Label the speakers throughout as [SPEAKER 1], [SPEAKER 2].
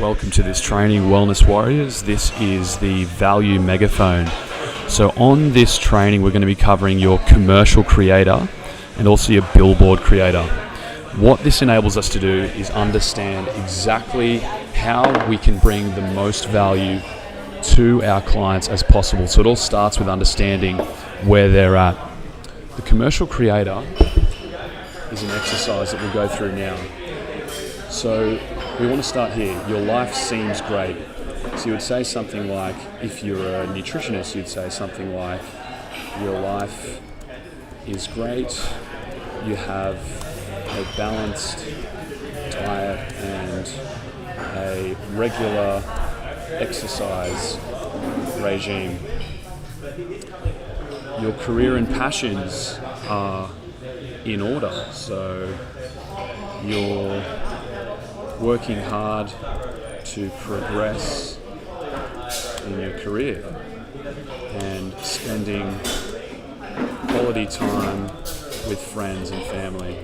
[SPEAKER 1] Welcome to this training, Wellness Warriors. This is the Value Megaphone. So on this training, we're going to be covering your commercial creator and also your billboard creator. What this enables us to do is understand exactly how we can bring the most value to our clients as possible. So it all starts with understanding where they're at. The commercial creator is an exercise that we'll go through now. So we want to start here. Your life seems great. So you would say something like, if you're a nutritionist, you'd say something like, your life is great. You have a balanced diet and a regular exercise regime. Your career and passions are in order. So you're working hard to progress in your career and spending quality time with friends and family.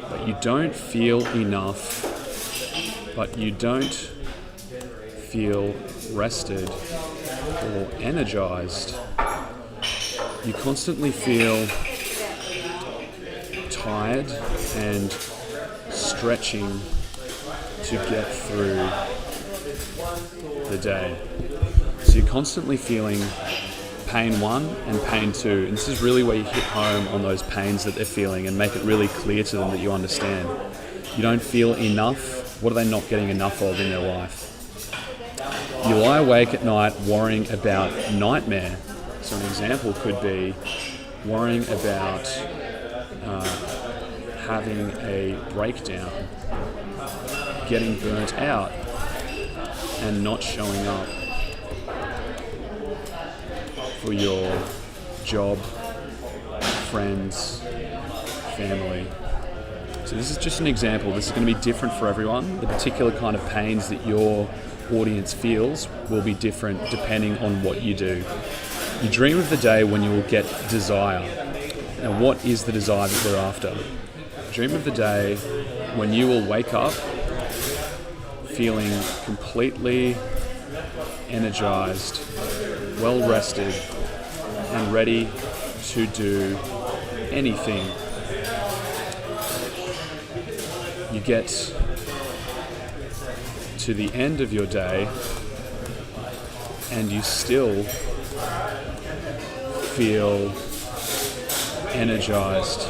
[SPEAKER 1] But you don't feel enough, but you don't feel rested or energized. You constantly feel tired and stretching to get through the day. So you're constantly feeling pain 1 and pain 2. And this is really where you hit home on those pains that they're feeling and make it really clear to them that you understand. You don't feel enough. What are they not getting enough of in their life? You lie awake at night worrying about nightmare. So an example could be worrying about having a breakdown, getting burnt out, and not showing up for your job, friends, family. So this is just an example. This is going to be different for everyone. The particular kind of pains that your audience feels will be different depending on what you do. You dream of the day when you will get desire. Now, what is the desire that they're after? Dream of the day when you will wake up feeling completely energized, well rested, and ready to do anything. You get to the end of your day and you still feel energized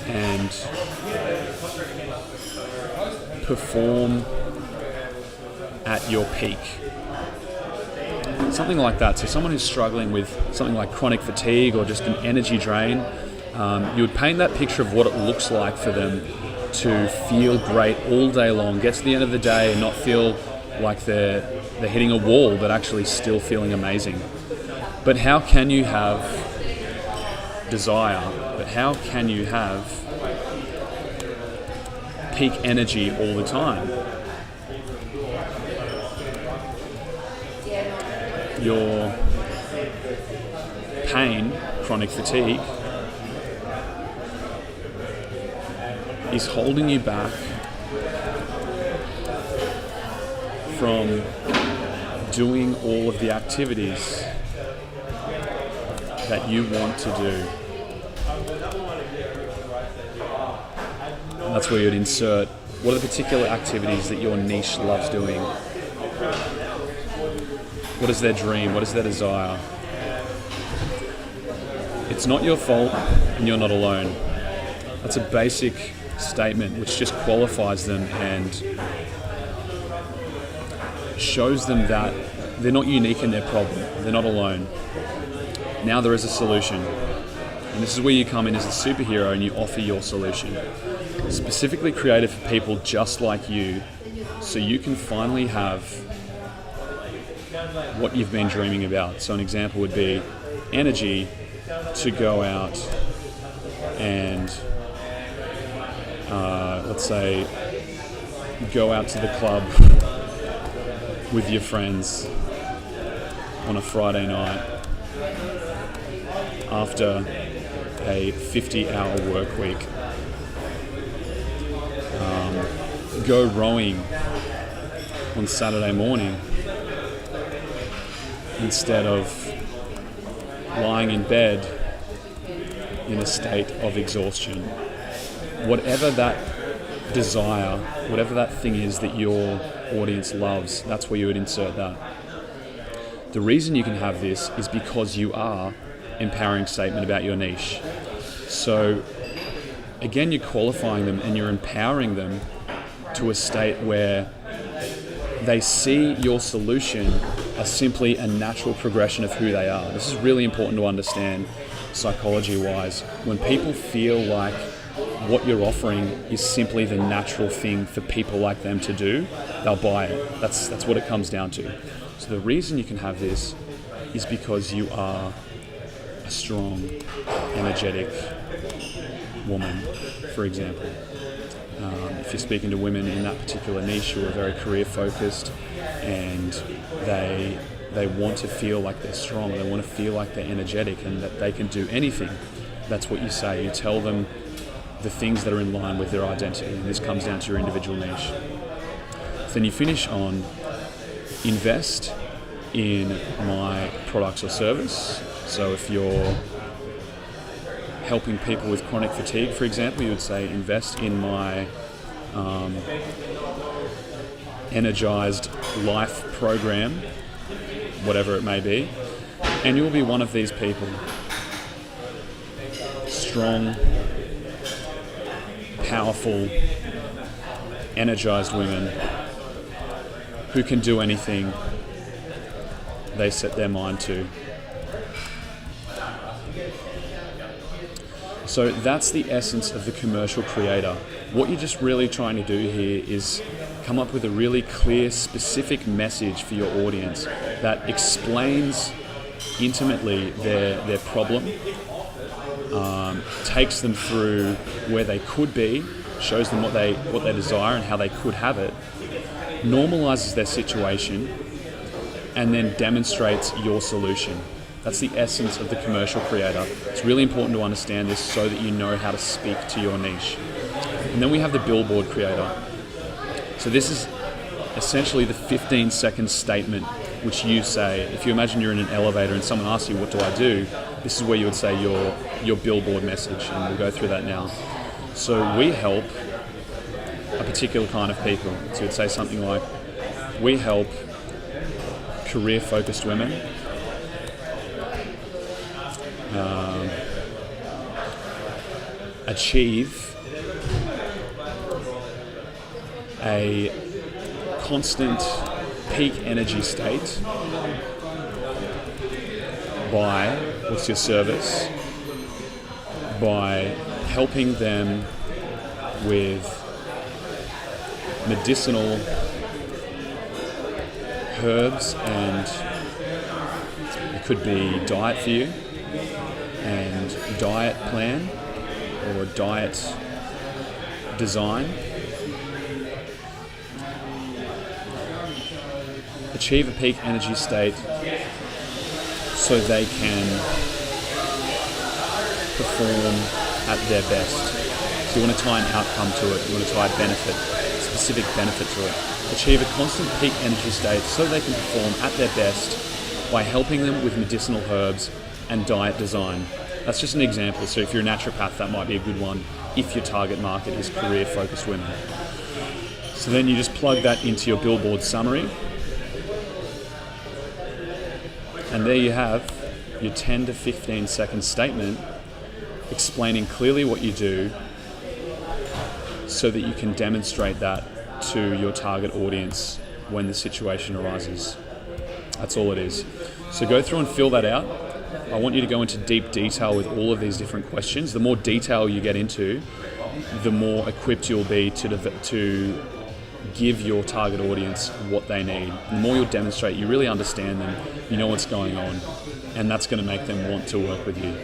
[SPEAKER 1] and perform at your peak. Something like that. So someone who's struggling with something like chronic fatigue or just an energy drain, you would paint that picture of what it looks like for them to feel great all day long, get to the end of the day and not feel like they're hitting a wall, but actually still feeling amazing. But how can you have desire? But how can you have peak energy all the time? Your pain, chronic fatigue, is holding you back from doing all of the activities that you want to do. And that's where you'd insert, what are the particular activities that your niche loves doing? What is their dream? What is their desire? It's not your fault and you're not alone. That's a basic statement which just qualifies them and shows them that they're not unique in their problem. They're not alone. Now there is a solution. And this is where you come in as a superhero and you offer your solution. Specifically created for people just like you, so you can finally have what you've been dreaming about. So an example would be energy to go out and let's say go out to the club with your friends on a Friday night after a 50-hour work week. go rowing on Saturday morning instead of lying in bed in a state of exhaustion. Whatever that desire, whatever that thing is that your audience loves, that's where you would insert that. The reason you can have this is because you are empowering statement about your niche. So again, you're qualifying them and you're empowering them to a state where they see your solution as simply a natural progression of who they are. This is really important to understand psychology-wise. When people feel like what you're offering is simply the natural thing for people like them to do, they'll buy it. That's what it comes down to. So the reason you can have this is because you are a strong, energetic woman, for example. If you're speaking to women in that particular niche who are very career focused and they want to feel like they're strong, they want to feel like they're energetic and that they can do anything, that's what you say. You tell them the things that are in line with their identity, and this comes down to your individual niche. Then you finish on invest in my products or service. So if you're helping people with chronic fatigue, for example, you would say invest in my energized life program, whatever it may be, and you'll be one of these people. Strong, powerful, energized women who can do anything they set their mind to. So that's the essence of the commercial creator. What you're just really trying to do here is come up with a really clear, specific message for your audience that explains intimately their problem, takes them through where they could be, shows them what they desire and how they could have it, normalizes their situation, and then demonstrates your solution. That's the essence of the commercial creator. It's really important to understand this so that you know how to speak to your niche. And then we have the billboard creator. So this is essentially the 15-second statement which you say. If you imagine you're in an elevator and someone asks you, what do I do? This is where you would say your billboard message, and we'll go through that now. So we help a particular kind of people. So you'd say something like, we help career-focused women, achieve a constant peak energy state by, what's your service? By helping them with medicinal herbs, and it could be diet for you, and diet plan or diet design. Achieve a peak energy state so they can perform at their best. So you want to tie an outcome to it, you want to tie a benefit, specific benefit to it. Achieve a constant peak energy state so they can perform at their best by helping them with medicinal herbs and diet design. That's just an example. So if you're a naturopath, that might be a good one if your target market is career-focused women. So then you just plug that into your billboard summary. And there you have your 10 to 15 second statement explaining clearly what you do so that you can demonstrate that to your target audience when the situation arises. That's all it is. So go through and fill that out. I want you to go into deep detail with all of these different questions. The more detail you get into, the more equipped you'll be to give your target audience what they need. The more you'll demonstrate, you really understand them, you know what's going on, and that's going to make them want to work with you.